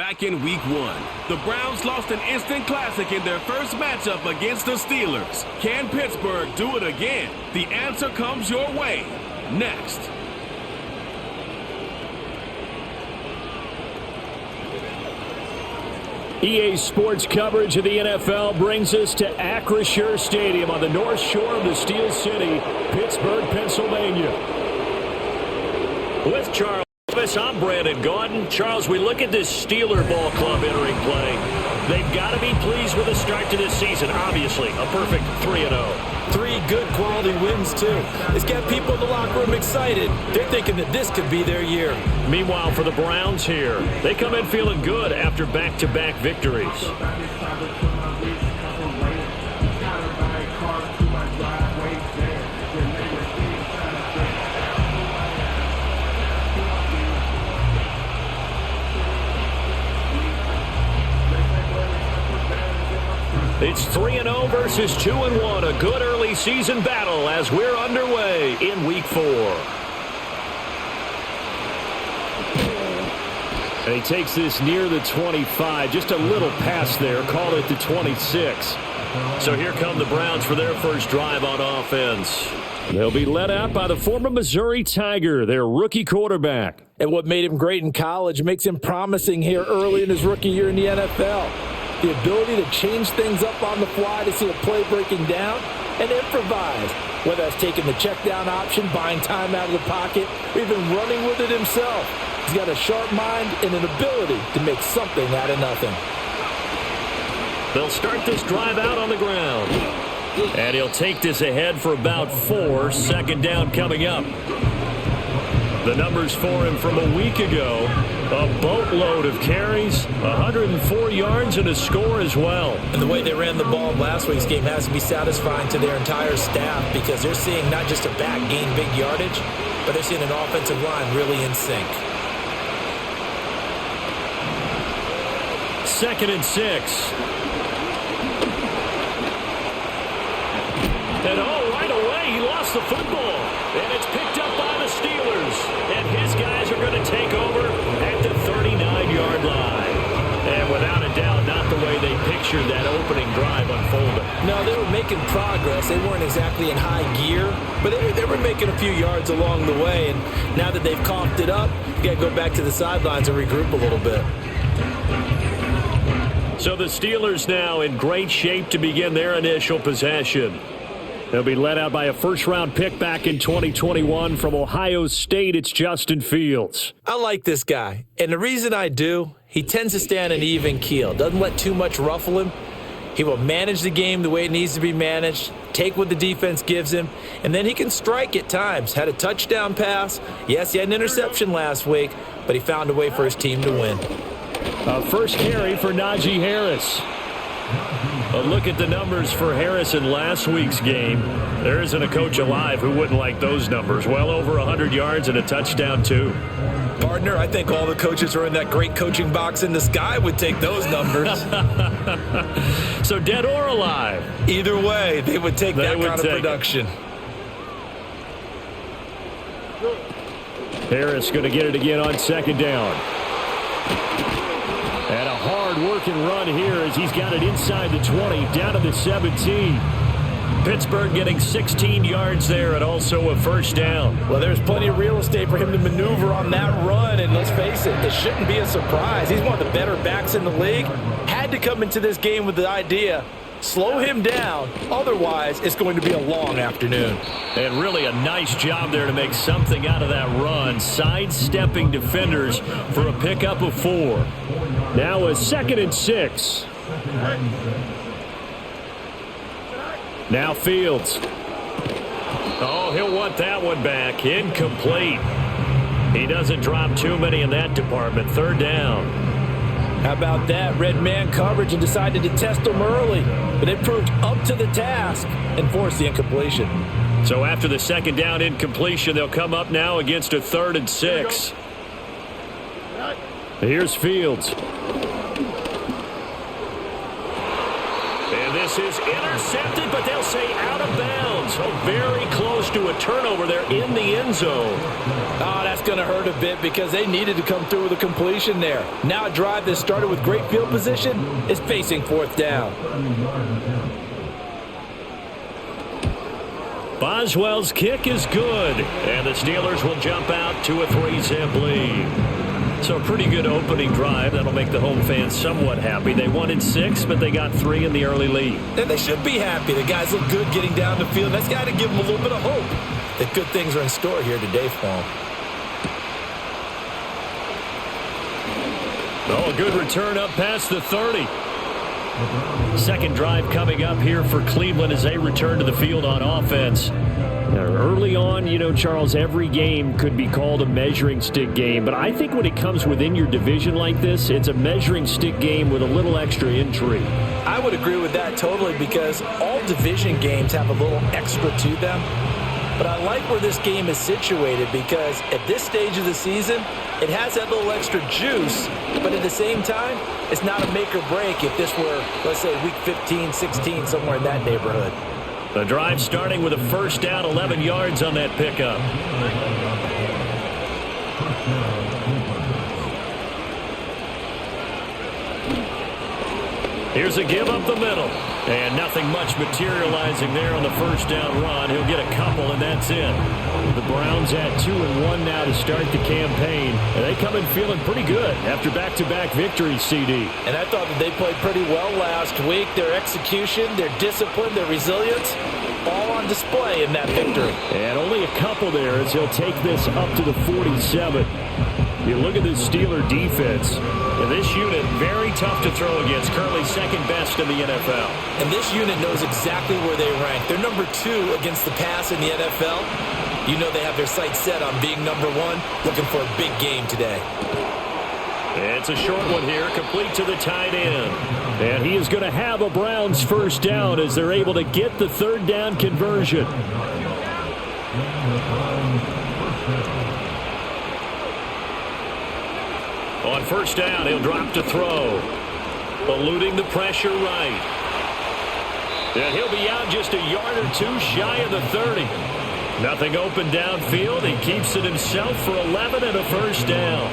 back in Week 1. The Browns lost an instant classic in their first matchup against the Steelers. Can Pittsburgh do it again? The answer comes your way next. EA Sports coverage of the NFL brings us to Acrisure Stadium on the north shore of the Steel City, Pittsburgh, Pennsylvania. With Charles Davis, I'm Brandon Gaudin. Charles, we look at this Steeler ball club entering play. They've got to be pleased with the start to this season. Obviously, a perfect 3-0. 3 good quality wins, too. It's got people in the locker room excited. They're thinking that this could be their year. Meanwhile, for the Browns here, they come in feeling good after back-to-back victories. It's 3-0 versus 2-1, a good early season battle as we're underway in Week 4. And he takes this near the 25, just a little past there, call it the 26. So here come the Browns for their first drive on offense. They'll be led out by the former Missouri Tiger, their rookie quarterback. And what made him great in college makes him promising here early in his rookie year in the NFL. The ability to change things up on the fly to see a play breaking down and improvise, whether that's taking the check down option, buying time out of the pocket, or even running with it himself. He's got a sharp mind and an ability to make something out of nothing. They'll start this drive out on the ground. And he'll take this ahead for about 4. Second down coming up. The numbers for him from a week ago, a boatload of carries, 104 yards, and a score as well. And the way they ran the ball in last week's game has to be satisfying to their entire staff because they're seeing not just a back gain big yardage, but they're seeing an offensive line really in sync. 2nd and 6. And right away, he lost the football. And it's picked up by the Steelers. And his guys are going to take over at the 39-yard line. And without a doubt, not the way they pictured that opening drive unfolding. No, they were making progress. They weren't exactly in high gear, but they were making a few yards along the way. And now that they've coughed it up, you got to go back to the sidelines and regroup a little bit. So the Steelers now in great shape to begin their initial possession. They'll be led out by a first-round pick back in 2021 from Ohio State. It's Justin Fields. I like this guy, and the reason I do, he tends to stay on an even keel. Doesn't let too much ruffle him. He will manage the game the way it needs to be managed, take what the defense gives him, and then he can strike at times. Had a touchdown pass. Yes, he had an interception last week, but he found a way for his team to win. First carry for Najee Harris. A look at the numbers for Harris in last week's game. There isn't a coach alive who wouldn't like those numbers. Well over 100 yards and a touchdown, too. Partner, I think all the coaches who are in that great coaching box in the sky would take those numbers. So dead or alive? Either way, they would take that kind of production. Harris going to get it again on 2nd down. And a hard-working run here as he's got it inside the 20, down to the 17. Pittsburgh getting 16 yards there and also a first down. Well, there's plenty of real estate for him to maneuver on that run, and let's face it, this shouldn't be a surprise. He's one of the better backs in the league. Had to come into this game with the idea, slow him down, otherwise it's going to be a long afternoon. And really a nice job there to make something out of that run, sidestepping defenders for a pickup of 4. Now a 2nd and 6. Now Fields. Oh, he'll want that one back. Incomplete. He doesn't drop too many in that department. 3rd down. How about that? Red man coverage and decided to test them early. But it proved up to the task and forced the incompletion. So after the 2nd down incompletion, they'll come up now against a 3rd and 6. Here's Fields. And this pass is intercepted, but they'll say out of bounds. So very close to a turnover there in the end zone. Oh, that's going to hurt a bit because they needed to come through with a completion there. Now a drive that started with great field position is facing fourth down. Boswell's kick is good, and the Steelers will jump out to a 3-zip lead. So a pretty good opening drive. That'll make the home fans somewhat happy. They wanted 6, but they got 3 in the early lead. And they should be happy. The guys look good getting down the field. That's got to give them a little bit of hope that good things are in store here today for them. Oh, a good return up past the 30. Second drive coming up here for Cleveland as they return to the field on offense. Now, early on, Charles, every game could be called a measuring stick game, but I think when it comes within your division like this, it's a measuring stick game with a little extra intrigue. I would agree with that totally because all division games have a little extra to them. But I like where this game is situated because at this stage of the season, it has that little extra juice, but at the same time, it's not a make or break if this were, let's say, week 15, 16, somewhere in that neighborhood. The drive starting with a first down, 11 yards on that pickup. Here's a give up the middle. And nothing much materializing there on the first down run. He'll get a couple, and that's it. The Browns at 2-1 now to start the campaign. And they come in feeling pretty good after back-to-back victories, CD. And I thought that they played pretty well last week. Their execution, their discipline, their resilience, all on display in that victory. And only a couple there as he'll take this up to the 47. You look at this Steeler defense. And this unit, very tough to throw against. Currently second best in the NFL. And this unit knows exactly where they rank. They're number 2 against the pass in the NFL. You know they have their sights set on being number 1, looking for a big game today. It's a short one here, complete to the tight end. And he is going to have a Browns first down as they're able to get the third down conversion. On first down, he'll drop to throw. Eluding the pressure right. And he'll be out just a yard or 2 shy of the 30. Nothing open downfield. He keeps it himself for 11 and a first down.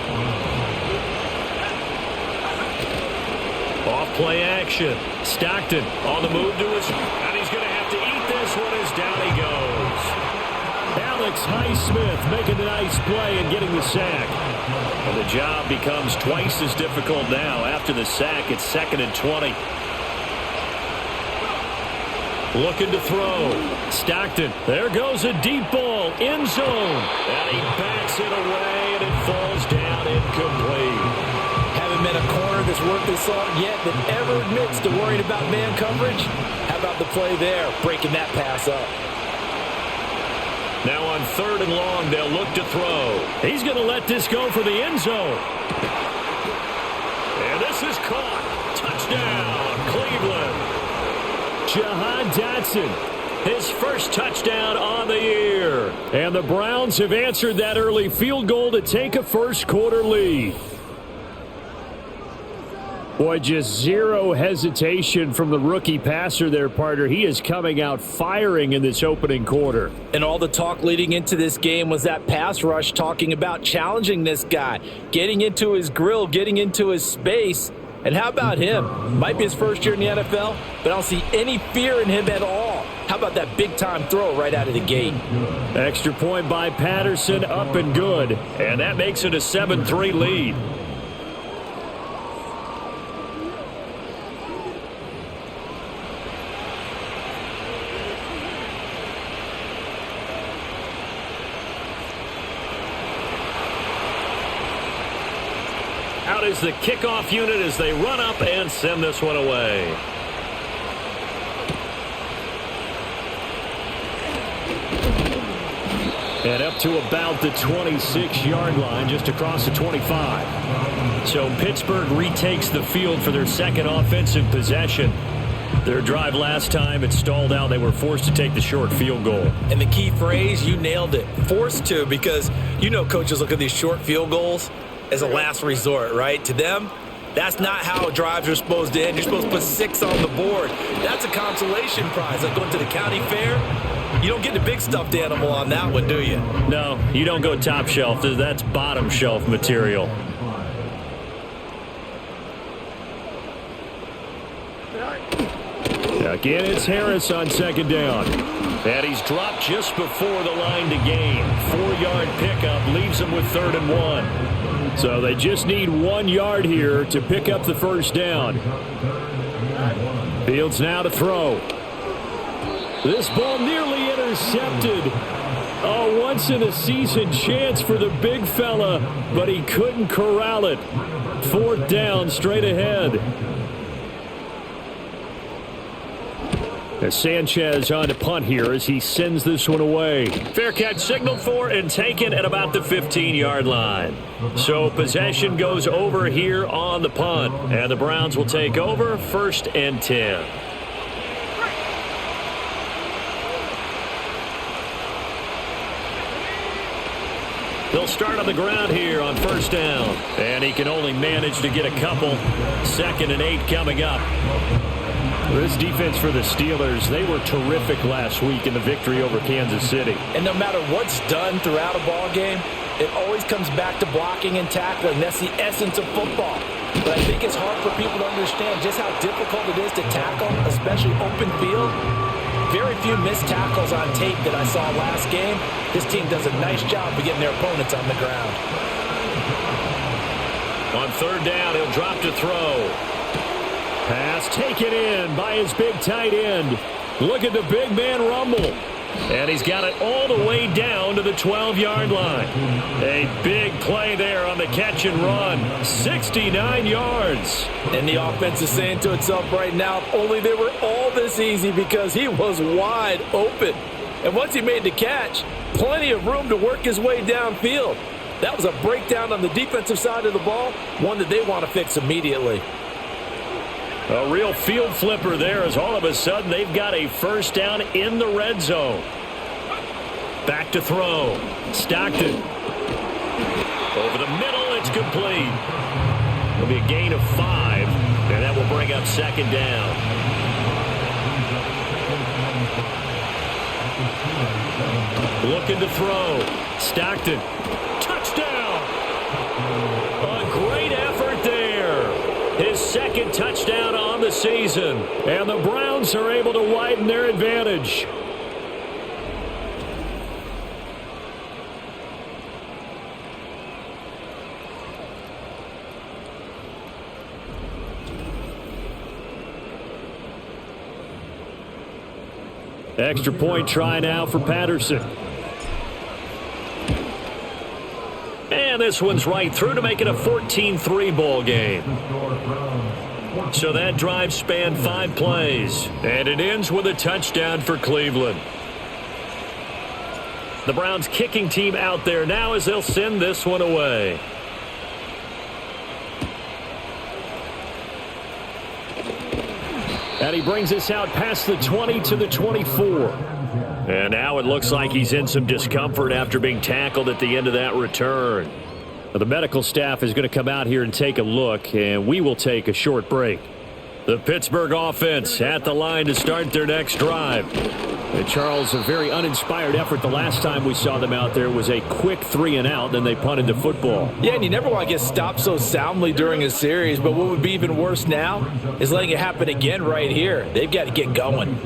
Off play action. Stockton on the move to his... And he's going to have to eat this one as down he goes. Alex Highsmith making a nice play and getting the sack. And the job becomes twice as difficult now. After the sack, it's 2nd and 20. Looking to throw. Stockton. There goes a deep ball. End zone. And he backs it away, and it falls down incomplete. Haven't met a corner that's worth his salt yet that ever admits to worrying about man coverage. How about the play there, breaking that pass up? Now on 3rd and long, they'll look to throw. He's going to let this go for the end zone. And this is caught. Touchdown, Cleveland. Jahan Dotson, his first touchdown on the year. And the Browns have answered that early field goal to take a first quarter lead. Boy, just zero hesitation from the rookie passer there, partner. He is coming out firing in this opening quarter. And all the talk leading into this game was that pass rush talking about challenging this guy, getting into his grill, getting into his space. And how about him? Might be his first year in the NFL, but I don't see any fear in him at all. How about that big-time throw right out of the gate? Extra point by Patterson, up and good. And that makes it a 7-3 lead. Out is the kickoff unit as they run up and send this one away. And up to about the 26-yard line, just across the 25. So Pittsburgh retakes the field for their second offensive possession. Their drive last time, it stalled out. They were forced to take the short field goal. And the key phrase, you nailed it, forced to, because you know coaches look at these short field goals as a last resort, right? To them, That's not how drives are supposed to end. You're supposed to put 6 on the board. That's a consolation prize. Like going to the county fair, you don't get the big stuffed animal on that one, do you? No, you don't go top shelf. That's bottom shelf material. Again, it's Harris on second down. And he's dropped just before the line to gain. 4-yard pickup leaves him with 3rd and 1. So they just need 1 yard here to pick up the first down. Fields now to throw. This ball nearly intercepted. A once-in-a-season chance for the big fella, but he couldn't corral it. 4th down, straight ahead. As Sanchez on to punt here as he sends this one away. Fair catch signaled for and taken at about the 15-yard line. So possession goes over here on the punt. And the Browns will take over 1st and 10. They'll start on the ground here on 1st down. And he can only manage to get a couple. 2nd and 8 coming up. This defense for the Steelers, they were terrific last week in the victory over Kansas City. And no matter what's done throughout a ball game, it always comes back to blocking and tackling. That's the essence of football. But I think it's hard for people to understand just how difficult it is to tackle, especially open field. Very few missed tackles on tape that I saw last game. This team does a nice job of getting their opponents on the ground. On 3rd down, he'll drop to throw. Pass taken in by his big tight end. Look at the big man rumble. And he's got it all the way down to the 12-yard line. A big play there on the catch and run. 69 yards. And the offense is saying to itself right now, if only they were all this easy, because he was wide open. And once he made the catch, plenty of room to work his way downfield. That was a breakdown on the defensive side of the ball, one that they want to fix immediately. A real field flipper there as all of a sudden they've got a 1st down in the red zone. Back to throw. Stockton. Over the middle, it's complete. It'll be a gain of 5, and that will bring up 2nd down. Looking to throw. Stockton. Touchdown! A great effort there. His 2nd touchdown on the season. And the Browns are able to widen their advantage. Extra point try now for Patterson. And this one's right through to make it a 14-3 ball game. So that drive spanned 5 plays. And it ends with a touchdown for Cleveland. The Browns kicking team out there now as they'll send this one away. And he brings us out past the 20 to the 24. And now it looks like he's in some discomfort after being tackled at the end of that return. The medical staff is going to come out here and take a look, and we will take a short break. The Pittsburgh offense at the line to start their next drive. And Charles, a very uninspired effort. The last time we saw them out there was a quick 3-and-out, then they punted the football. Yeah, and you never want to get stopped so soundly during a series, but what would be even worse now is letting it happen again right here. They've got to get going.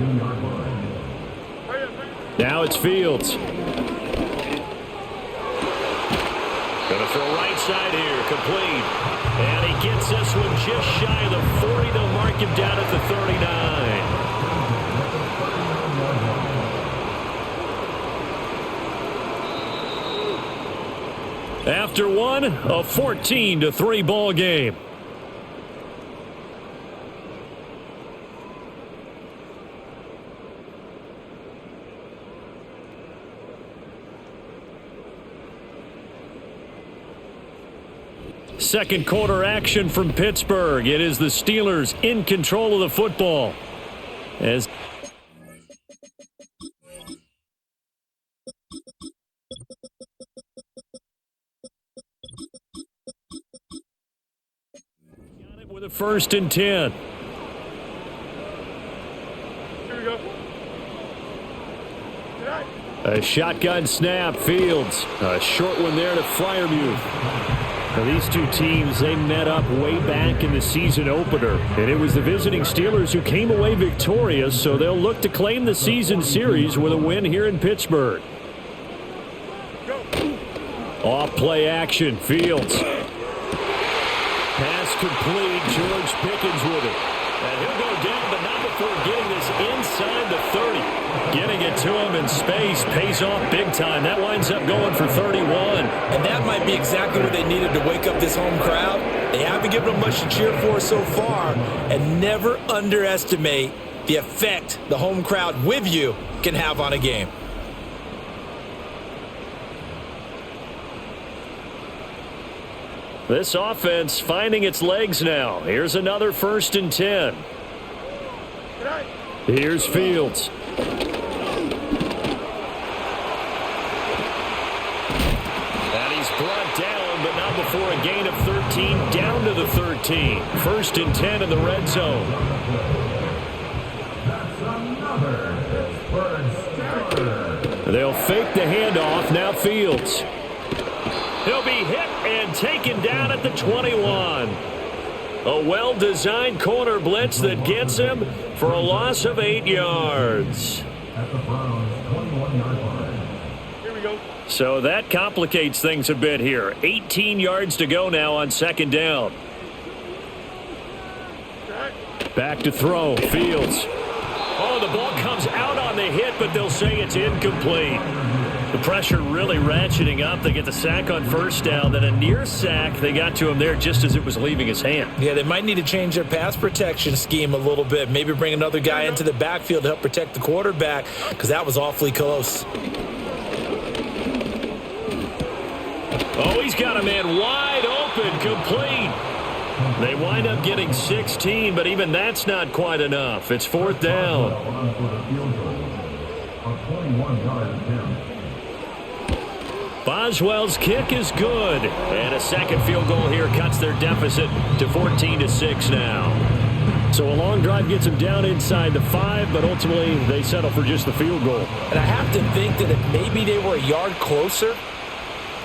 Now it's Fields. Going to throw right side here, complete. And he gets this one just shy of the 40. They'll mark him down at the 39. After one, a 14-3 ball game. Second quarter action from Pittsburgh. It is the Steelers in control of the football. As with a 1st and 10. Here we go. A shotgun snap, Fields. A short one there to Freiermuth. Now, these two teams, they met up way back in the season opener, and it was the visiting Steelers who came away victorious, so they'll look to claim the season series with a win here in Pittsburgh. Off play action, Fields. Pass complete, George Pickens with it. And he'll go down, but not before getting this inside the 30. Getting it to him in space pays off big time. That winds up going for 31. And that might be exactly what they needed to wake up this home crowd. They haven't given them much to cheer for so far. And never underestimate the effect the home crowd with you can have on a game. This offense finding its legs now. Here's another 1st and 10. Here's Fields. And he's brought down, but not before a gain of 13, down to the 13. 1st and 10 in the red zone. They'll fake the handoff. Now Fields. He'll be hit and taken down at the 21. A well-designed corner blitz that gets him for a loss of 8 yards. At the Browns' 21-yard line. Here we go. So that complicates things a bit here. 18 yards to go now on 2nd down. Back to throw. Fields. Oh, the ball comes out on the hit, but they'll say it's incomplete. The pressure really ratcheting up. They get the sack on 1st down, then a near sack. They got to him there just as it was leaving his hand. Yeah, they might need to change their pass protection scheme a little bit. Maybe bring another guy into the backfield to help protect the quarterback, because that was awfully close. Oh, he's got a man wide open, complete. They wind up getting 16, but even that's not quite enough. It's 4th down. Boswell's kick is good. And a second field goal here cuts their deficit to 14-6 now. So a long drive gets them down inside the 5, but ultimately they settle for just the field goal. And I have to think that if maybe they were a yard closer,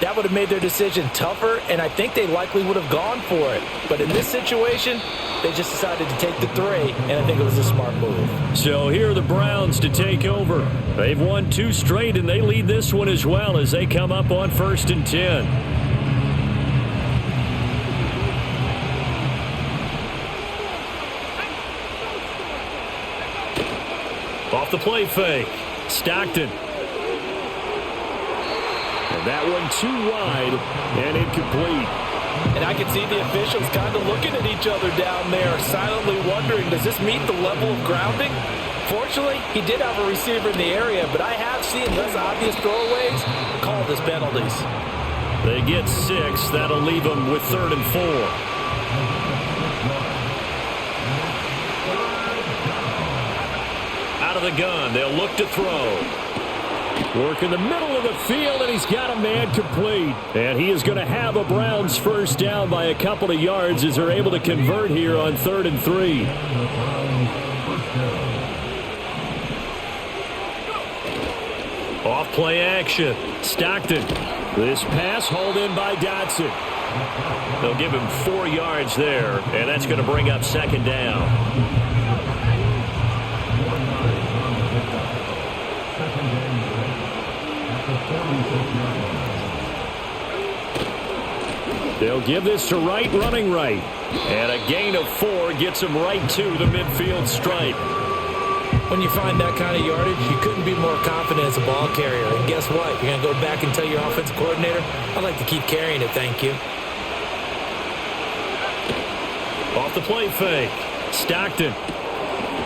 that would have made their decision tougher, and I think they likely would have gone for it. But in this situation, they just decided to take the 3, and I think it was a smart move. So here are the Browns to take over. They've won 2 straight, and they lead this one as well as they come up on 1st and 10. Off the play fake. Stockton. And that one too wide and incomplete. And I can see the officials kind of looking at each other down there, silently wondering, does this meet the level of grounding? Fortunately, he did have a receiver in the area, but I have seen less obvious throwaways called as penalties. They get 6. That'll leave them with 3rd and 4. Out of the gun, they'll look to throw. Work in the middle of the field, and he's got a man complete. And he is going to have a Browns 1st down by a couple of yards as they're able to convert here on 3rd and 3. Off play action. Stockton. This pass hauled in by Dotson. They'll give him 4 yards there, and that's going to bring up 2nd down. They'll give this to Wright, running right. And a gain of 4 gets him right to the midfield stripe. When you find that kind of yardage, you couldn't be more confident as a ball carrier. And guess what? You're going to go back and tell your offensive coordinator, I'd like to keep carrying it, thank you. Off the play fake. Stockton.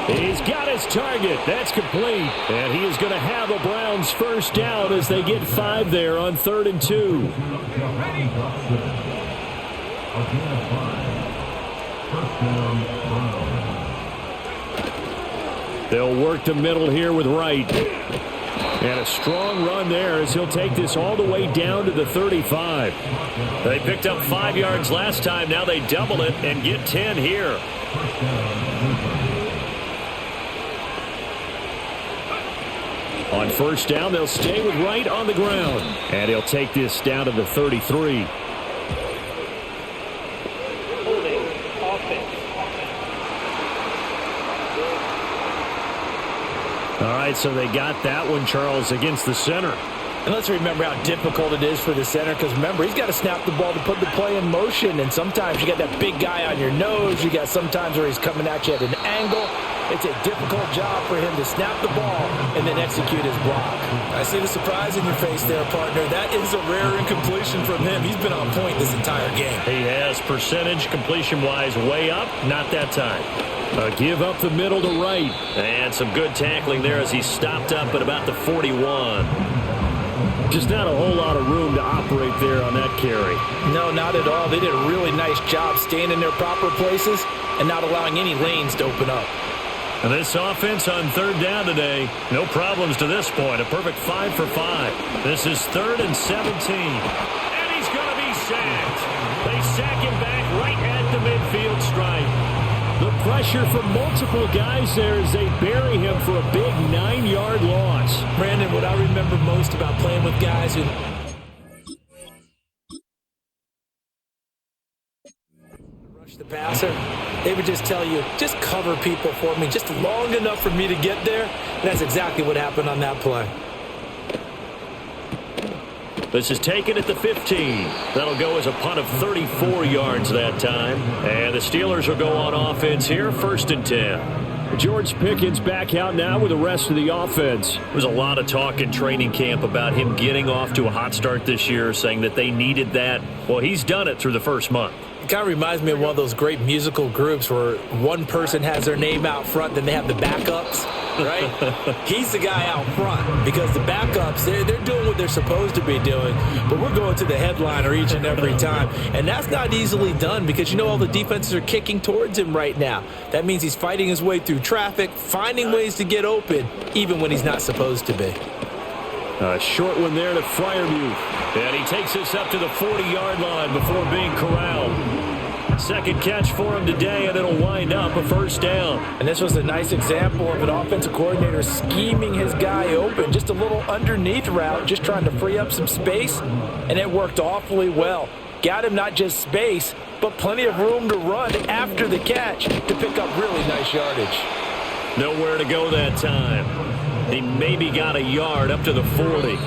He's got his target. That's complete. And he is going to have a Browns 1st down as they get 5 there on 3rd and 2. They'll work the middle here with Wright. And a strong run there as he'll take this all the way down to the 35. They picked up 5 yards last time. Now they double it and get 10 here. On first down, they'll stay with Wright on the ground. And he'll take this down to the 33. All right, so they got that one, Charles, against the center. And let's remember how difficult it is for the center, because remember, he's got to snap the ball to put the play in motion, and sometimes you got that big guy on your nose. You got sometimes where he's coming at you at an angle. It's a difficult job for him to snap the ball and then execute his block. I see the surprise in your face there, partner. That is a rare incompletion from him. He's been on point this entire game. He has percentage completion-wise way up. Not that time. A give up the middle to Wright. And some good tackling there as he stopped up at about the 41. Just not a whole lot of room to operate there on that carry. No, not at all. They did a really nice job staying in their proper places and not allowing any lanes to open up. And this offense on third down today, no problems to this point. A perfect 5 for 5. This is 3rd and 17. And he's going to be sacked. They sack him back right at the midfield stripe. The pressure from multiple guys there as they bury him for a big 9-yard loss. Brandon, what I remember most about playing with guys who rush the passer, they would just tell you, just cover people for me, just long enough for me to get there. And that's exactly what happened on that play. This is taken at the 15. That'll go as a punt of 34 yards that time. And the Steelers will go on offense here, 1st and 10. George Pickens back out now with the rest of the offense. There's a lot of talk in training camp about him getting off to a hot start this year, saying that they needed that. Well, he's done it through the first month. It kind of reminds me of one of those great musical groups where one person has their name out front, then they have the backups, right? He's the guy out front because the backups, they're doing what they're supposed to be doing, but we're going to the headliner each and every time. And that's not easily done because, you know, all the defenses are kicking towards him right now. That means he's fighting his way through traffic, finding ways to get open, even when he's not supposed to be. A short one there to Freiermuth. And he takes this up to the 40-yard line before being corralled. Second catch for him today, and it'll wind up a first down. And this was a nice example of an offensive coordinator scheming his guy open. Just a little underneath route, just trying to free up some space, and it worked awfully well. Got him not just space, but plenty of room to run after the catch to pick up really nice yardage. Nowhere to go that time. He maybe got a yard up to the 40.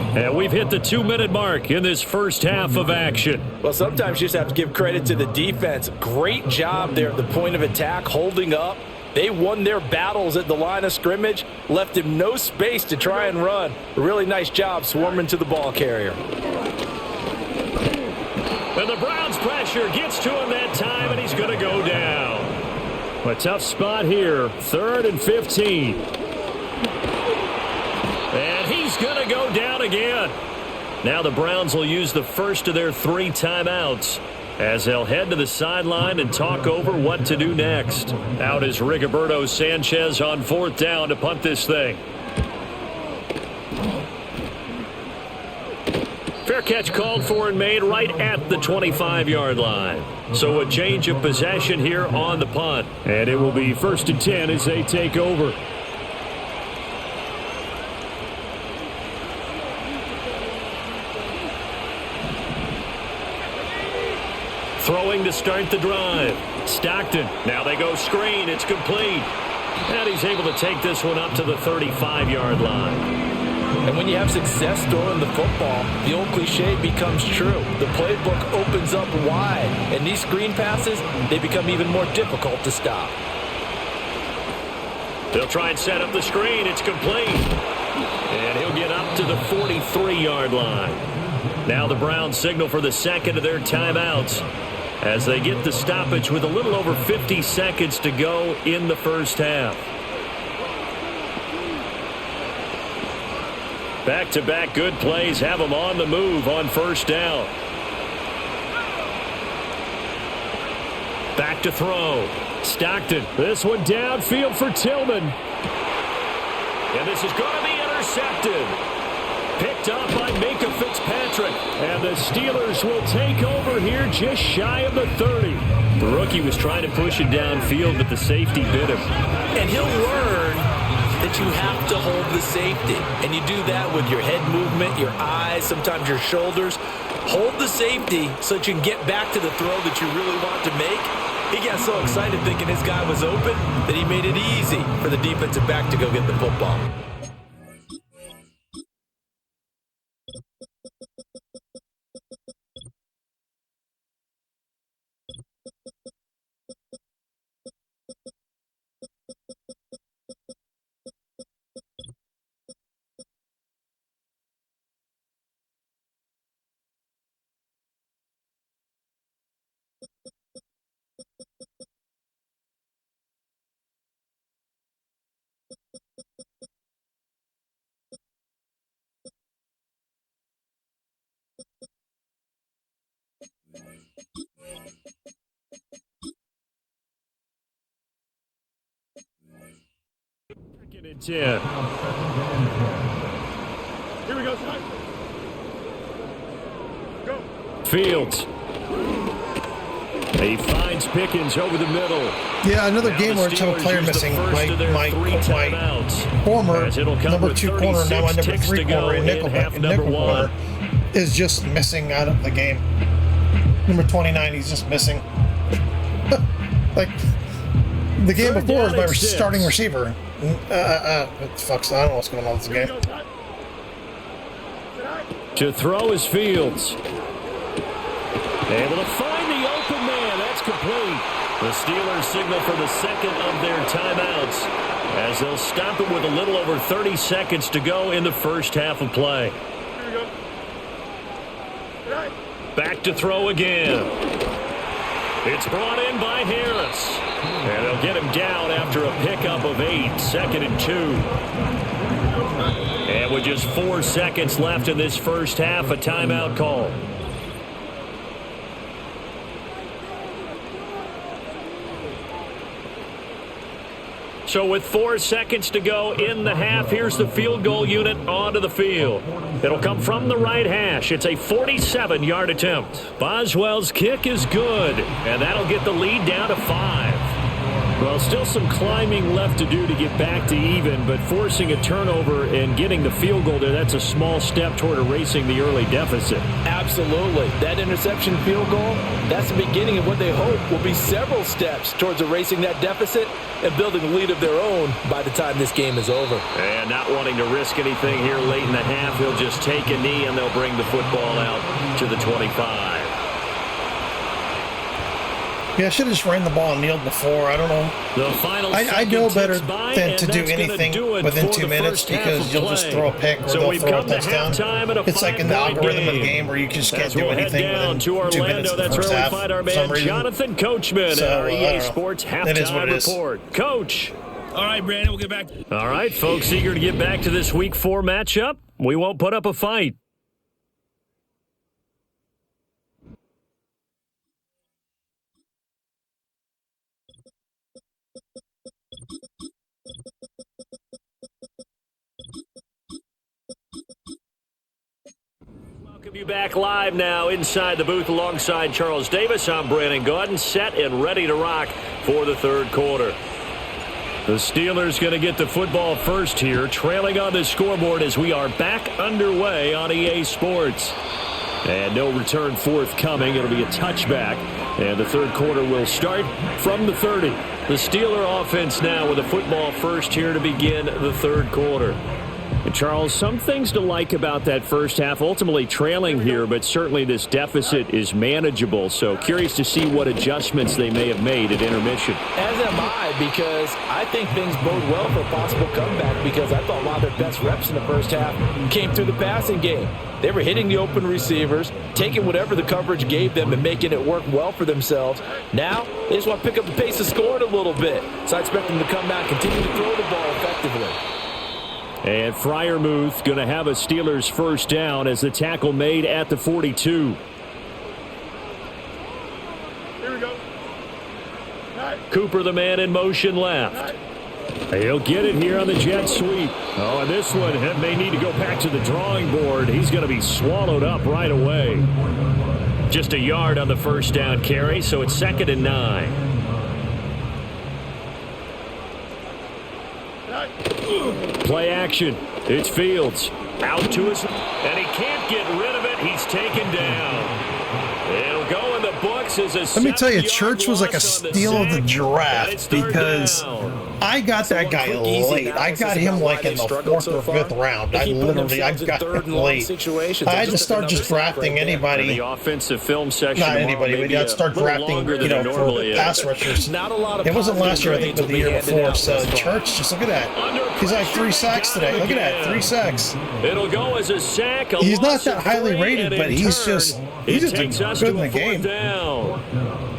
And we've hit the 2-minute mark in this first half of action. Well, sometimes you just have to give credit to the defense. Great job there at the point of attack, holding up. They won their battles at the line of scrimmage, left him no space to try and run. A really nice job swarming to the ball carrier. And the Browns' pressure gets to him that time, and he's going to go down. A tough spot here, 3rd and 15. And he's going to go down again. Now the Browns will use the first of their 3 timeouts as they'll head to the sideline and talk over what to do next. Out is Rigoberto Sanchez on 4th down to punt this thing. Fair catch called for and made right at the 25-yard line. So a change of possession here on the punt. And it will be 1st and 10 as they take over. Throwing to start the drive. Stockton. Now they go screen. It's complete. And he's able to take this one up to the 35-yard line. And when you have success throwing the football, the old cliche becomes true. The playbook opens up wide. And these screen passes, they become even more difficult to stop. They'll try and set up the screen. It's complete. And he'll get up to the 43-yard line. Now the Browns signal for the second of their timeouts as they get the stoppage with a little over 50 seconds to go in the first half. Back-to-back good plays have them on the move on first down. Back to throw. Stockton. This one downfield for Tillman. And this is going to be intercepted. Picked up by Minkah Fitzpatrick. And the Steelers will take over here just shy of the 30. The rookie was trying to push it downfield, but the safety bit him. And he'll learn that you have to hold the safety. And you do that with your head movement, your eyes, sometimes your shoulders. Hold the safety so that you can get back to the throw that you really want to make. He got so excited thinking his guy was open that he made it easy for the defensive back to go get the football. Second and 10. Here we go, son. Go. Fields. He finds Pickens over the middle. Yeah, another Now game the where it's a Steelers player use the missing. first of their My three timeouts. former As it'll come number with 2 corner, now my 36 number ticks 3 to go corner, in nickel half number one. corner, is just missing out of the game. Number 29, he's just missing. Like, the game Third before was down my and 6. starting receiver. What the fuck's, I don't know what's going on with this game. To throw is Fields. Able to find the open man. That's complete. The Steelers signal for the second of their timeouts as they'll stop it with a little over 30 seconds to go in the first half of play. Back to throw again. It's brought in by Harris. And they'll get him down after a pickup of 8. 2nd and 2. And with just 4 seconds left in this first half, a timeout call. So with 4 seconds to go in the half, here's the field goal unit onto the field. It'll come from the right hash. It's a 47-yard attempt. Boswell's kick is good, and that'll get the lead down to 5. Well, still some climbing left to do to get back to even, but forcing a turnover and getting the field goal there, that's a small step toward erasing the early deficit. Absolutely. That interception field goal, that's the beginning of what they hope will be several steps towards erasing that deficit and building a lead of their own by the time this game is over. And not wanting to risk anything here late in the half, he'll just take a knee and they'll bring the football out to the 25. Yeah, I should have just ran the ball and kneeled before. I don't know. The final I know better by, than to do anything within 2 minutes because you'll just throw a pick or they'll throw a touchdown. It's like in the algorithm of the game where you just can't do anything within 2 minutes of the first half. Find our For some man reason. Jonathan Coachman So, our I EA don't know. Sports That is what halftime it is. report. Coach. All right, Brandon, we'll get back. All right, folks, eager to get back to this Week 4 matchup. We won't put up a fight. Welcome you back live now inside the booth alongside Charles Davis. I'm Brandon Gaudin, set and ready to rock for the third quarter. The Steelers going to get the football first here, trailing on the scoreboard as we are back underway on EA Sports. And no return forthcoming. It'll be a touchback. And the third quarter will start from the 30. The Steeler offense now with the football first here to begin the third quarter. And Charles, some things to like about that first half, ultimately trailing here, but certainly this deficit is manageable. So curious to see what adjustments they may have made at intermission. As am I, because I think things bode well for a possible comeback because I thought a lot of their best reps in the first half came through the passing game. They were hitting the open receivers, taking whatever the coverage gave them and making it work well for themselves. Now, they just want to pick up the pace of scoring a little bit. So I expect them to come out and continue to throw the ball effectively. And Freiermuth going to have a Steelers first down as the tackle made at the 42. Here we go. Cooper, the man in motion left. He'll get it here on the jet sweep. Oh, and this one may need to go back to the drawing board. He's going to be swallowed up right away. Just a yard on the first down carry, so it's 2nd and 9. Play action. It's Fields. Out to his, and he can't get rid of it. He's taken down. It'll go in the books as a Let me tell you, Church was like a steal of the draft because I got that guy late. I got him like in the 4th or 5th round. I got him late. I had to start just drafting anybody. The offensive film section. Not anybody, but I'd start drafting, for pass rushers. It wasn't last year, I think, but the year before. So Church, just look at that. He's like 3 sacks today. Look at that, 3 sacks. It'll go as a sack. He's not that highly rated, but he's just good in the game.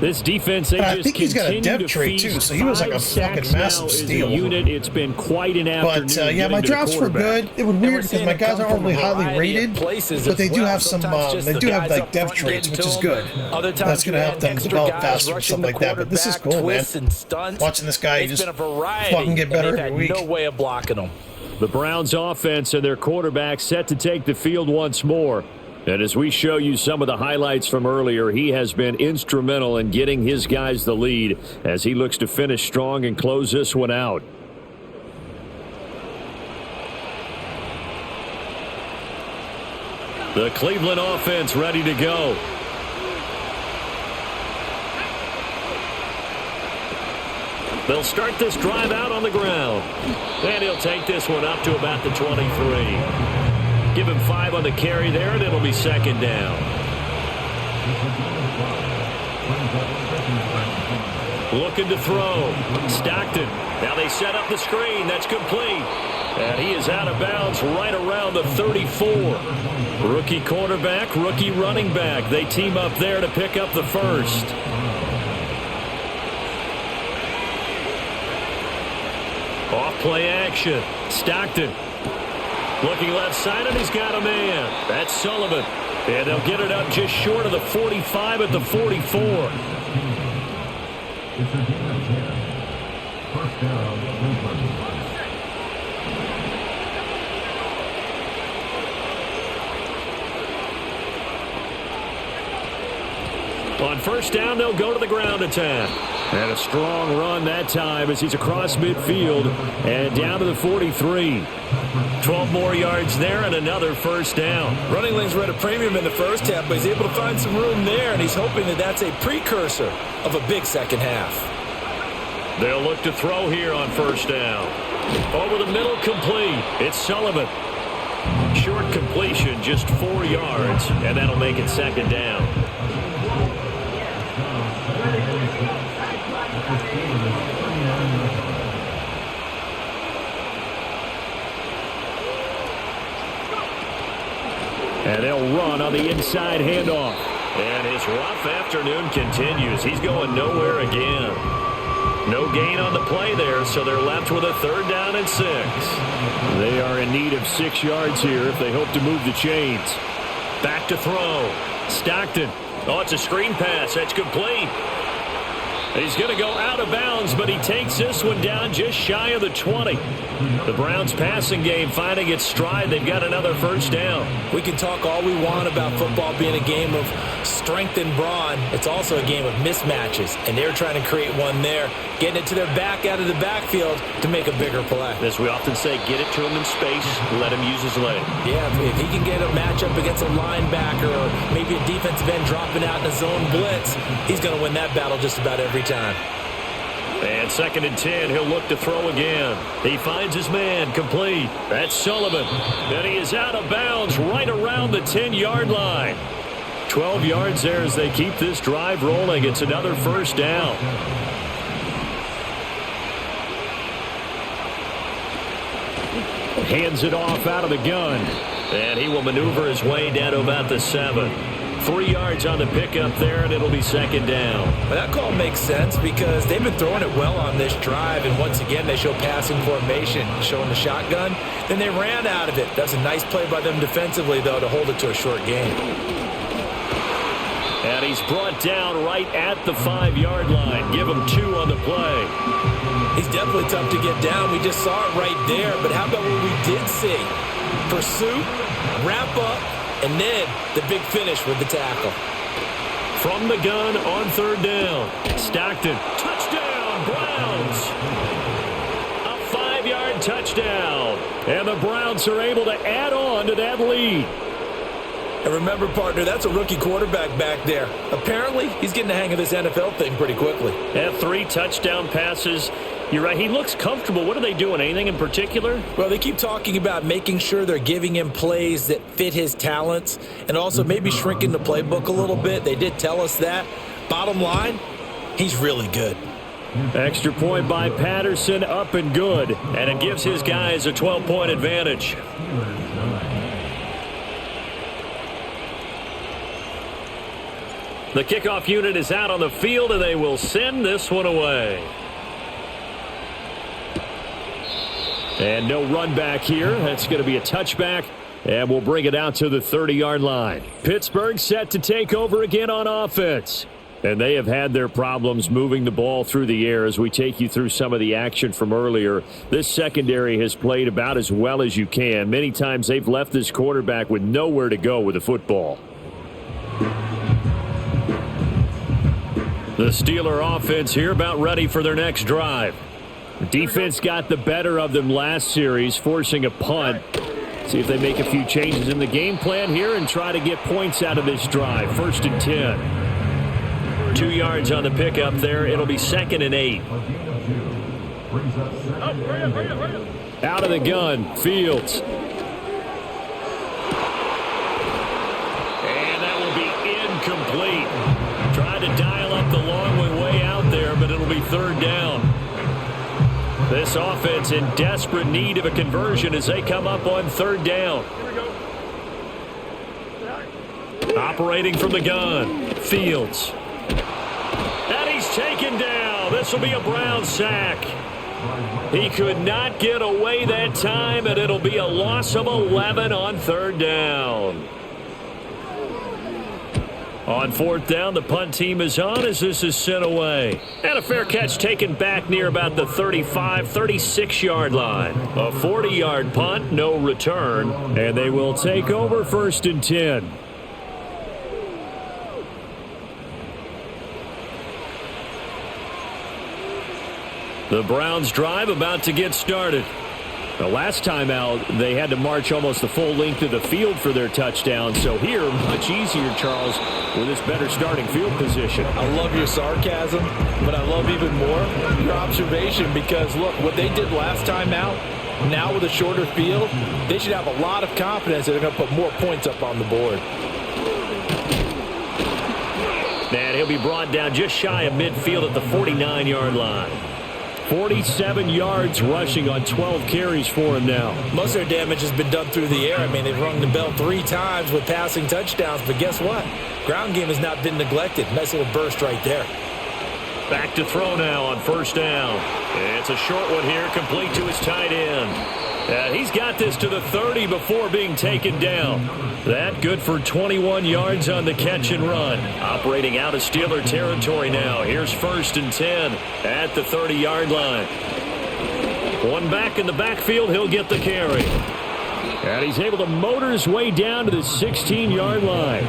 This defense, I think he's got a depth trait too, so he was like a fucking massive steal. Unit. It's been quite an afternoon. But yeah, my drafts were good. It was weird because my guys aren't really highly rated, but they do have some. They do have like depth traits, which is good. That's going to help them develop faster and stuff like that. But this is cool, man. Watching this guy just fucking get better every week. No way of blocking him. The Browns offense and their quarterback set to take the field once more. And as we show you some of the highlights from earlier, he has been instrumental in getting his guys the lead as he looks to finish strong and close this one out. The Cleveland offense ready to go. They'll start this drive out on the ground. And he'll take this one up to about the 23. Give him 5 on the carry there, and it'll be 2nd down. Looking to throw. Stockton. Now they set up the screen. That's complete. And he is out of bounds right around the 34. Rookie quarterback, rookie running back. They team up there to pick up the first. Off play action. Stockton. Looking left side, and he's got a man. That's Sullivan. And they'll get it up just short of the 45 at the 44. On first down, they'll go to the ground attack. And a strong run that time as he's across midfield and down to the 43. 12 more yards there and another first down. Running lanes were at a premium in the first half, but he's able to find some room there, and he's hoping that that's a precursor of a big second half. They'll look to throw here on first down. Over the middle, complete. It's Sullivan. Short completion, just 4 yards, and that'll make it 2nd down. And they'll run on the inside handoff. And his rough afternoon continues. He's going nowhere again. No gain on the play there, so they're left with a 3rd down and 6. They are in need of 6 yards here if they hope to move the chains. Back to throw. Stockton. Oh, it's a screen pass. That's complete. He's going to go out of bounds, but he takes this one down just shy of the 20. The Browns passing game finding its stride. They've got another first down. We can talk all we want about football being a game of strength and brawn. It's also a game of mismatches, and they're trying to create one there, getting it to their back out of the backfield to make a bigger play. As we often say, get it to him in space, let him use his leg. Yeah, if he can get a matchup against a linebacker or maybe a defensive end dropping out in a zone blitz, he's going to win that battle just about every time. And 2nd and 10, he'll look to throw again. He finds his man, complete. That's Sullivan. And he is out of bounds right around the 10-yard line. 12 yards there as they keep this drive rolling. It's another first down. Hands it off out of the gun. And he will maneuver his way down to about the 7. 3 yards on the pickup there, and it'll be 2nd down. Well, that call makes sense because they've been throwing it well on this drive, and once again they show passing formation, showing the shotgun. Then they ran out of it. That's a nice play by them defensively, though, to hold it to a short game. And he's brought down right at the 5-yard line. Give him 2 on the play. He's definitely tough to get down. We just saw it right there. But how about what we did see? Pursuit, wrap up, and then the big finish with the tackle. From the gun on 3rd down. Stockton, touchdown, Browns. A 5-yard touchdown. And the Browns are able to add on to that lead. And remember, partner, that's a rookie quarterback back there. Apparently, he's getting the hang of this NFL thing pretty quickly. And 3 touchdown passes. You're right. He looks comfortable. What are they doing? Anything in particular? Well, they keep talking about making sure they're giving him plays that fit his talents and also maybe shrinking the playbook a little bit. They did tell us that. Bottom line, he's really good. Extra point by Patterson, up and good. And it gives his guys a 12-point advantage. The kickoff unit is out on the field, and they will send this one away. And no run back here. That's going to be a touchback, and we'll bring it out to the 30-yard line. Pittsburgh set to take over again on offense. And they have had their problems moving the ball through the air as we take you through some of the action from earlier. This secondary has played about as well as you can. Many times they've left this quarterback with nowhere to go with the football. The Steeler offense here about ready for their next drive. Defense got the better of them last series, forcing a punt. See if they make a few changes in the game plan here and try to get points out of this drive. 1st and 10. 2 yards on the pickup there. It'll be 2nd and 8. Out of the gun, Fields. And that will be incomplete. Tried to dial up the long way out there, but it'll be 3rd down. This offense in desperate need of a conversion as they come up on 3rd down. Operating from the gun, Fields. And he's taken down. This will be a Brown sack. He could not get away that time, and it'll be a loss of 11 on 3rd down. On 4th down, the punt team is on as this is sent away. And a fair catch taken back near about the 35, 36-yard line. A 40-yard punt, no return, and they will take over 1st and 10. The Browns drive about to get started. The last time out, they had to march almost the full length of the field for their touchdown. So here, much easier, Charles, with this better starting field position. I love your sarcasm, but I love even more your observation because, look, what they did last time out, now with a shorter field, they should have a lot of confidence that they're going to put more points up on the board. And he'll be brought down just shy of midfield at the 49-yard line. 47 yards rushing on 12 carries for him now. Most of their damage has been done through the air. I mean, they've rung the bell 3 times with passing touchdowns, but guess what? Ground game has not been neglected. Nice little burst right there. Back to throw now on 1st down. It's a short one here, complete to his tight end. He's got this to the 30 before being taken down. That good for 21 yards on the catch and run. Operating out of Steeler territory now. Here's 1st and 10 at the 30-yard line. One back in the backfield, he'll get the carry. And he's able to motor his way down to the 16-yard line.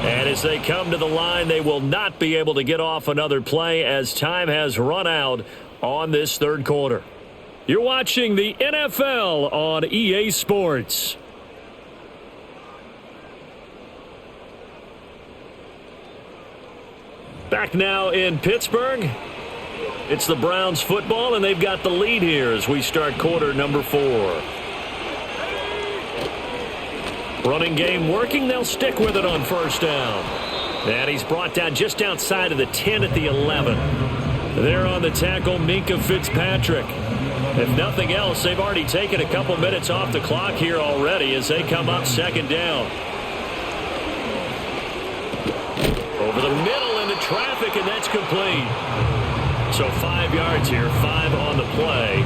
And as they come to the line, they will not be able to get off another play as time has run out on this 3rd quarter. You're watching the NFL on EA Sports. Back now in Pittsburgh. It's the Browns football, and they've got the lead here as we start quarter number 4. Running game working. They'll stick with it on 1st down. And he's brought down just outside of the 10 at the 11. There on the tackle, Minkah Fitzpatrick. If nothing else, they've already taken a couple minutes off the clock here already as they come up 2nd down. Over the middle into traffic, and that's complete. So 5 yards here, 5 on the play.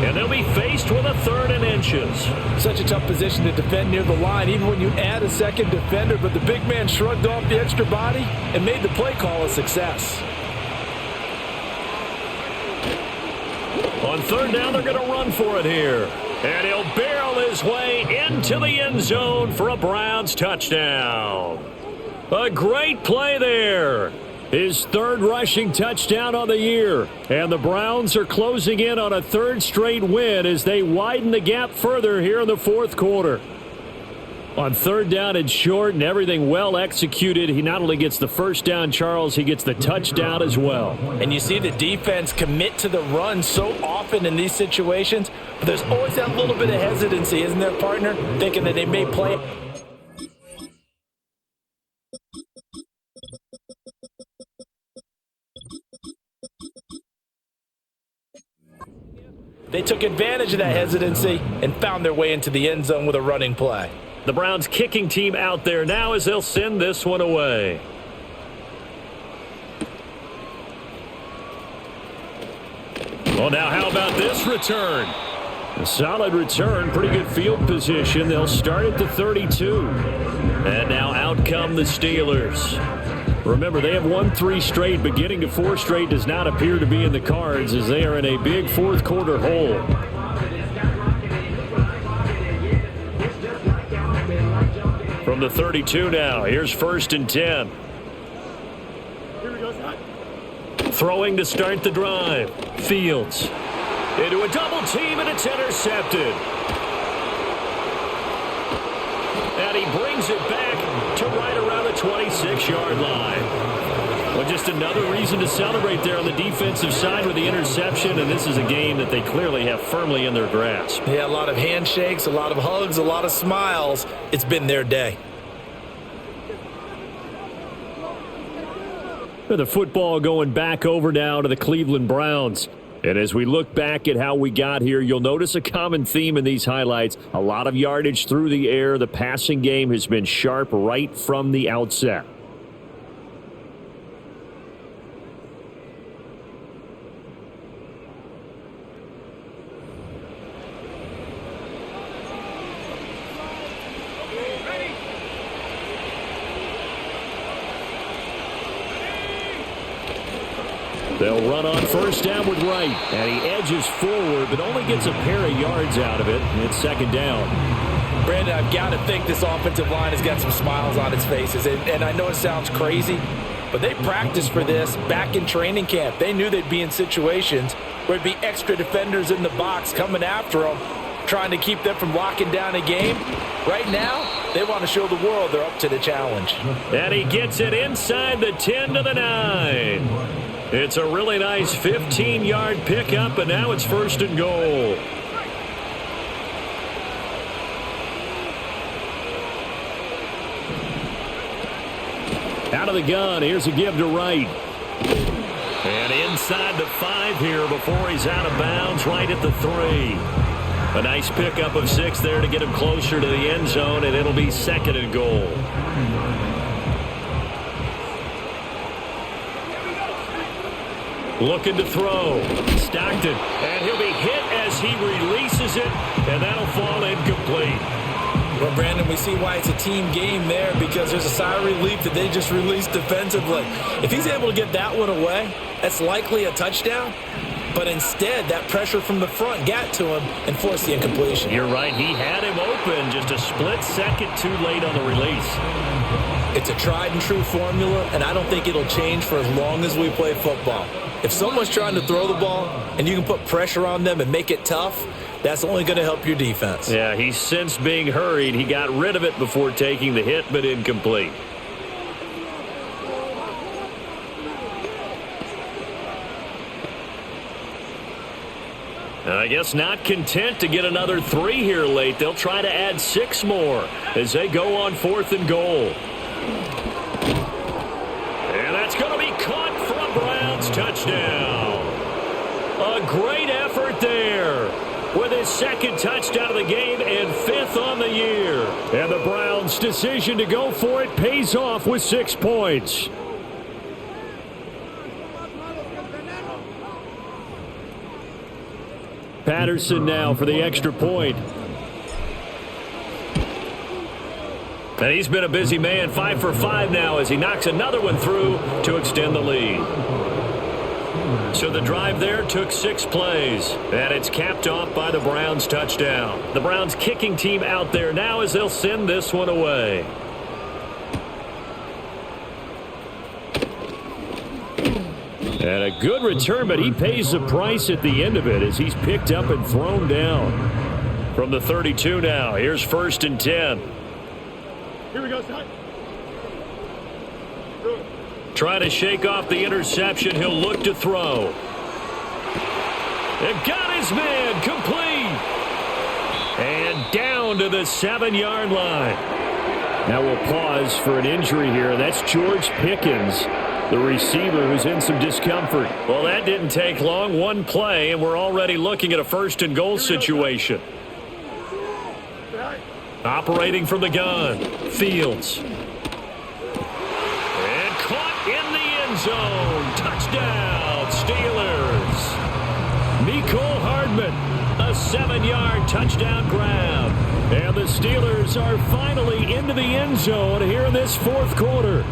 And they'll be faced with a 3rd and inches. Such a tough position to defend near the line, even when you add a second defender, but the big man shrugged off the extra body and made the play call a success. On 3rd down, they're going to run for it here. And he'll barrel his way into the end zone for a Browns touchdown. A great play there. His 3rd rushing touchdown on the year. And the Browns are closing in on a 3rd straight win as they widen the gap further here in the 4th quarter. On 3rd down and short and everything well executed, he not only gets the first down, Charles, he gets the touchdown as well. And you see the defense commit to the run so often in these situations, but there's always that little bit of hesitancy, isn't there, partner? Thinking that they may play. They took advantage of that hesitancy and found their way into the end zone with a running play. The Browns kicking team out there now as they'll send this one away. Well, now how about this return? A solid return, pretty good field position. They'll start at the 32. And now out come the Steelers. Remember, they have won 3 straight, but getting to 4 straight does not appear to be in the cards as they are in a big 4th quarter hole. From the 32 now, here's 1st and 10. Throwing to start the drive. Fields into a double team, and it's intercepted. And he brings it back to right around the 26-yard line. Well, just another reason to celebrate there on the defensive side with the interception, and this is a game that they clearly have firmly in their grasp. Yeah, a lot of handshakes, a lot of hugs, a lot of smiles. It's been their day. The football going back over now to the Cleveland Browns. And as we look back at how we got here, you'll notice a common theme in these highlights. A lot of yardage through the air. The passing game has been sharp right from the outset. They'll run on 1st down with Wright. And he edges forward, but only gets a pair of yards out of it. And it's 2nd down. Brandon, I've got to think this offensive line has got some smiles on its faces. And I know it sounds crazy, but they practiced for this back in training camp. They knew they'd be in situations where it'd be extra defenders in the box coming after them, trying to keep them from locking down a game. Right now, they want to show the world they're up to the challenge. And he gets it inside the 10 to the 9. It's a really nice 15-yard pickup, and now it's 1st and goal. Out of the gun, here's a give to Wright. And inside the 5 here before he's out of bounds, right at the 3. A nice pickup of 6 there to get him closer to the end zone, and it'll be 2nd and goal. Looking to throw. Stockton. And he'll be hit as he releases it, and that'll fall incomplete. Well, Brandon, we see why it's a team game there, because there's a sigh of relief that they just released defensively. If he's able to get that one away, that's likely a touchdown. But instead, that pressure from the front got to him and forced the incompletion. You're right. He had him open, just a split second too late on the release. It's a tried-and-true formula, and I don't think it'll change for as long as we play football. If someone's trying to throw the ball and you can put pressure on them and make it tough, that's only going to help your defense. Yeah, he's since being hurried. He got rid of it before taking the hit, but incomplete. I guess not content to get another 3 here late. They'll try to add 6 more as they go on 4th and goal. And that's going to be caught for a Browns touchdown. A great effort there with his 2nd touchdown of the game and 5th on the year. And the Browns' decision to go for it pays off with 6 points. Patterson now for the extra point. And he's been a busy man, 5 for 5 now as he knocks another one through to extend the lead. So the drive there took 6 plays, and it's capped off by the Browns touchdown. The Browns kicking team out there now as they'll send this one away. And a good return, but he pays the price at the end of it as he's picked up and thrown down. From the 32 now, here's 1st and 10. Here we go, son. Trying to shake off the interception. He'll look to throw. And got his man complete. And down to the 7-yard line. Now we'll pause for an injury here. That's George Pickens, the receiver who's in some discomfort. Well, that didn't take long. One play, and we're already looking at a 1st and goal situation. Operating from the gun, Fields. And caught in the end zone. Touchdown, Steelers. Mecole Hardman, a 7-yard touchdown grab. And the Steelers are finally into the end zone here in this 4th quarter.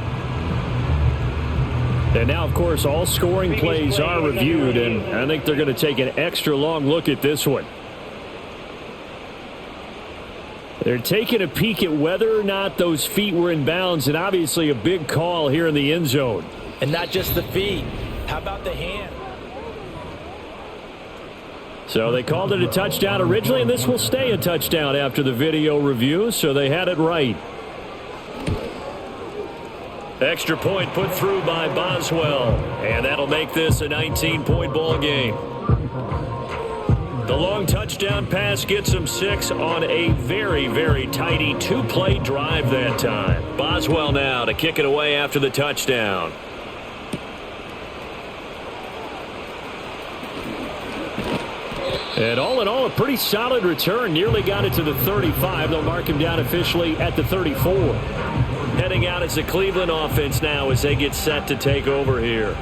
And now, of course, all scoring plays are reviewed, and I think they're going to take an extra long look at this one. They're taking a peek at whether or not those feet were in bounds, and obviously a big call here in the end zone. And not just the feet. How about the hand? So they called it a touchdown originally, and this will stay a touchdown after the video review, so they had it right. Extra point put through by Boswell, and that'll make this a 19-point ball game. The long touchdown pass gets him 6 on a very, very tidy 2-play drive that time. Boswell now to kick it away after the touchdown. And all in all, a pretty solid return. Nearly got it to the 35. They'll mark him down officially at the 34. Heading out as the Cleveland offense now as they get set to take over here.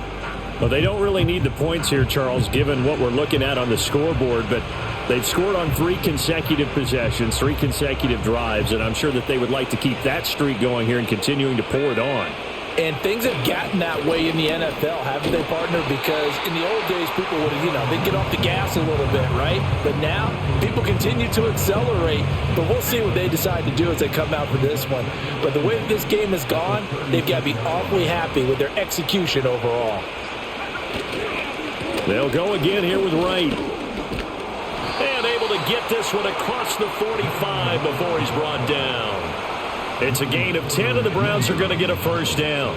Well, they don't really need the points here, Charles, given what we're looking at on the scoreboard, but they've scored on 3 consecutive possessions, 3 consecutive drives, and I'm sure that they would like to keep that streak going here and continuing to pour it on. And things have gotten that way in the NFL, haven't they, partner? Because in the old days, people would, they'd get off the gas a little bit, right? But now, people continue to accelerate. But we'll see what they decide to do as they come out for this one. But the way that this game has gone, they've got to be awfully happy with their execution overall. They'll go again here with Wright. And able to get this one across the 45 before he's brought down. It's a gain of 10, and the Browns are going to get a 1st down.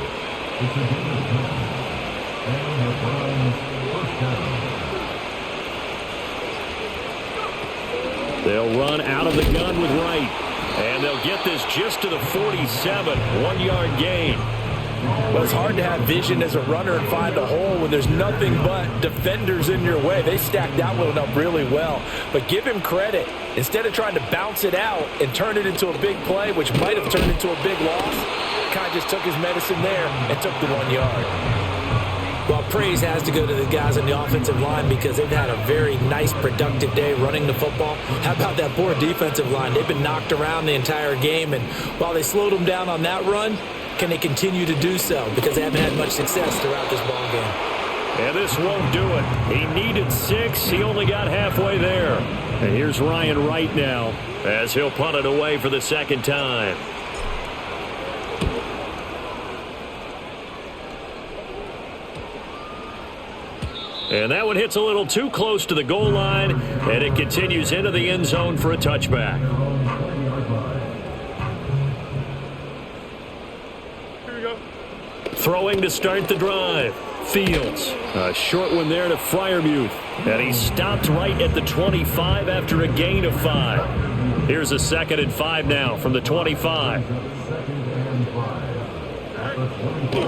They'll run out of the gun with Wright. And they'll get this just to the 47, 1-yard gain. Well, it's hard to have vision as a runner and find a hole when there's nothing but defenders in your way. They stacked that one up really well. But give him credit. Instead of trying to bounce it out and turn it into a big play, which might have turned into a big loss, kind of just took his medicine there and took the 1 yard. Well, praise has to go to the guys on the offensive line because they've had a very nice, productive day running the football. How about that poor defensive line? They've been knocked around the entire game, and while they slowed them down on that run, can they continue to do so? Because they haven't had much success throughout this ball game. And this won't do it. He needed 6. He only got halfway there. And here's Ryan Wright now as he'll punt it away for the 2nd time. And that one hits a little too close to the goal line, and it continues into the end zone for a touchback. Throwing to start the drive. Fields. A short one there to Freiermuth. And he stopped right at the 25 after a gain of 5. Here's a 2nd and 5 now from the 25.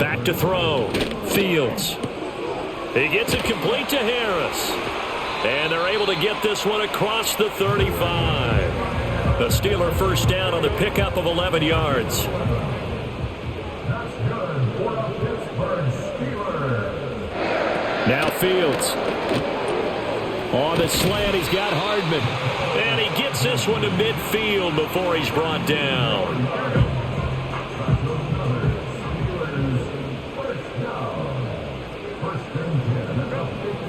Back to throw. Fields. He gets it complete to Harris. And they're able to get this one across the 35. The Steeler 1st down on the pickup of 11 yards. Now Fields. On the slant, he's got Hardman. And he gets this one to midfield before he's brought down.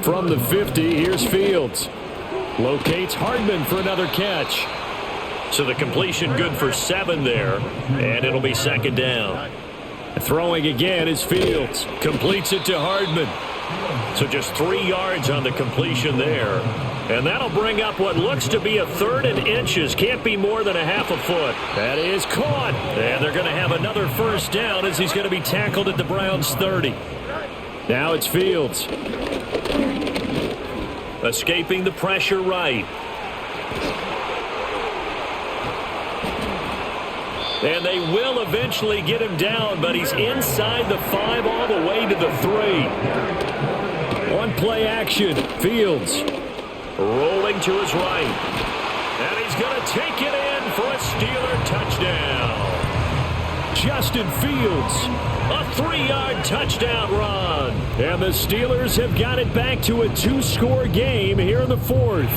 From the 50, here's Fields. Locates Hardman for another catch. So the completion good for 7 there, and it'll be second down. Throwing again is Fields. Completes it to Hardman. So just 3 yards on the completion there. And that'll bring up what looks to be a 3rd and inches. Can't be more than a half a foot. That is caught. And they're going to have another first down as he's going to be tackled at the Browns' 30. Now it's Fields. Escaping the pressure right. And they will eventually get him down, but he's inside the 5 all the way to the 3. One play action. Fields rolling to his right. And he's going to take it in for a Steeler touchdown. Justin Fields, a 3-yard touchdown run. And the Steelers have got it back to a 2-score game here in the 4th.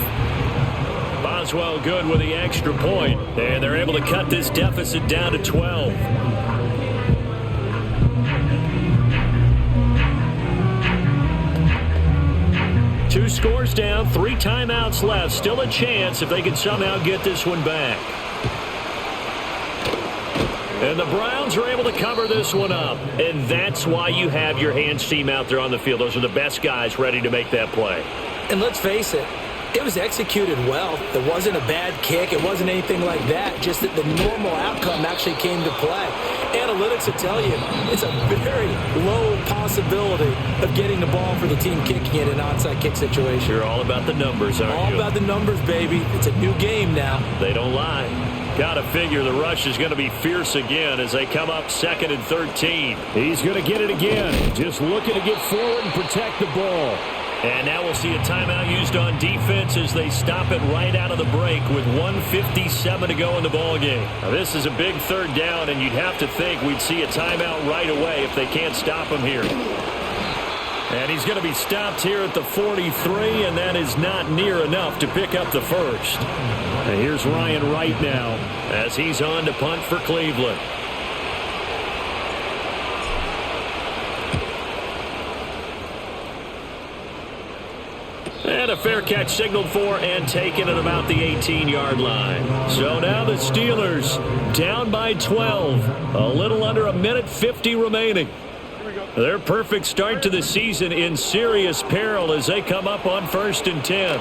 Boswell good with the extra point, and they're able to cut this deficit down to 12. Two scores down, 3 timeouts left. Still a chance if they can somehow get this one back. And the Browns are able to cover this one up. And that's why you have your hands team out there on the field. Those are the best guys ready to make that play. And let's face it, it was executed well. It wasn't a bad kick. It wasn't anything like that. Just that the normal outcome actually came to play. Analytics will tell you it's a very low possibility of getting the ball for the team kicking it in an onside kick situation. You're all about the numbers, aren't you? All about the numbers, baby. It's a new game now. They don't lie. Got to figure the rush is going to be fierce again as they come up 2nd and 13. He's going to get it again. Just looking to get forward and protect the ball. And now we'll see a timeout used on defense as they stop it right out of the break with 1:57 to go in the ballgame. Now this is a big 3rd down, and you'd have to think we'd see a timeout right away if they can't stop him here. And he's going to be stopped here at the 43, and that is not near enough to pick up the first. And here's Ryan Wright now as he's on to punt for Cleveland. And a fair catch signaled for and taken at about the 18-yard line. So now the Steelers down by 12. A little under 1:50 remaining. Their perfect start to the season in serious peril as they come up on 1st and 10.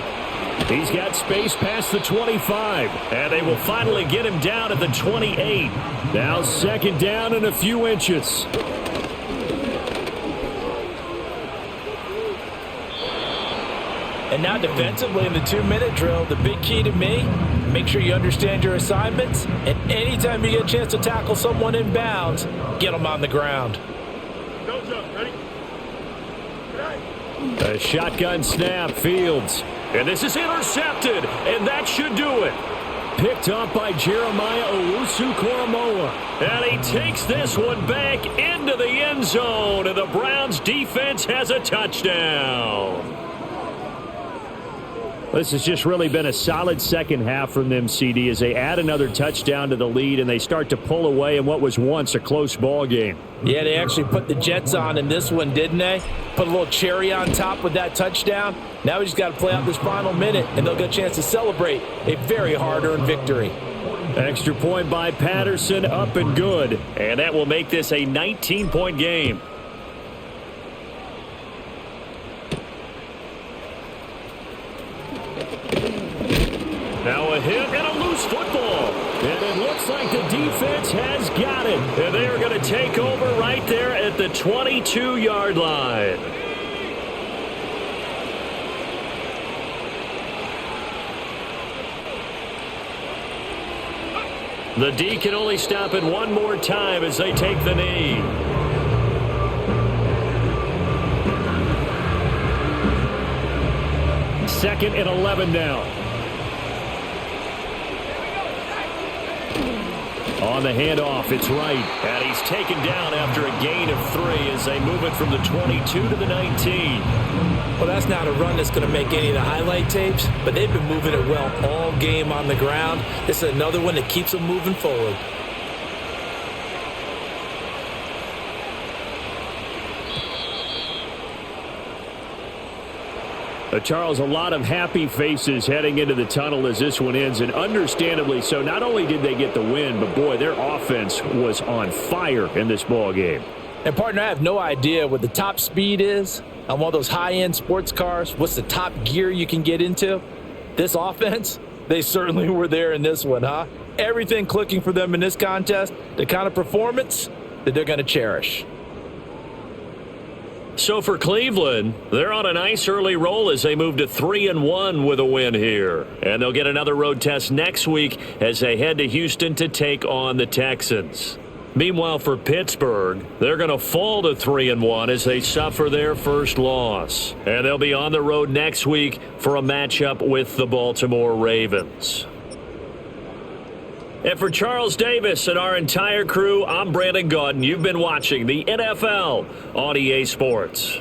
He's got space past the 25. And they will finally get him down at the 28. Now 2nd down and a few inches. And now defensively in the 2-minute drill, the big key to me, make sure you understand your assignments. And anytime you get a chance to tackle someone in bounds, get them on the ground. Nose up, ready? A shotgun snap, Fields. And this is intercepted, and that should do it. Picked up by Jeremiah Owusu-Koramoah. And he takes this one back into the end zone, and the Browns defense has a touchdown. This has just really been a solid second half from them, CD, as they add another touchdown to the lead and they start to pull away in what was once a close ball game. Yeah, they actually put the Jets on in this one, didn't they? Put a little cherry on top with that touchdown. Now we just got to play out this final minute, and they'll get a chance to celebrate a very hard-earned victory. Extra point by Patterson, up and good. And that will make this a 19-point game. Now a hit and a loose football. And it looks like the defense has got it. And they are going to take over right there at the 22-yard line. The D can only stop it one more time as they take the knee. Second and 11 now. On the handoff, it's Wright. And he's taken down after a gain of 3 as they move it from the 22 to the 19. Well, that's not a run that's going to make any of the highlight tapes, but they've been moving it well all game on the ground. This is another one that keeps them moving forward. Charles, a lot of happy faces heading into the tunnel as this one ends, and understandably so. Not only did they get the win, but, boy, their offense was on fire in this ball game. And, partner, I have no idea what the top speed is on one of those high-end sports cars. What's the top gear you can get into? This offense, they certainly were there in this one, huh? Everything clicking for them in this contest, the kind of performance that they're going to cherish. So for Cleveland, they're on a nice early roll as they move to 3-1 with a win here. And they'll get another road test next week as they head to Houston to take on the Texans. Meanwhile, for Pittsburgh, they're going to fall to 3-1 as they suffer their first loss. And they'll be on the road next week for a matchup with the Baltimore Ravens. And for Charles Davis and our entire crew, I'm Brandon Gaudin. You've been watching the NFL on EA Sports.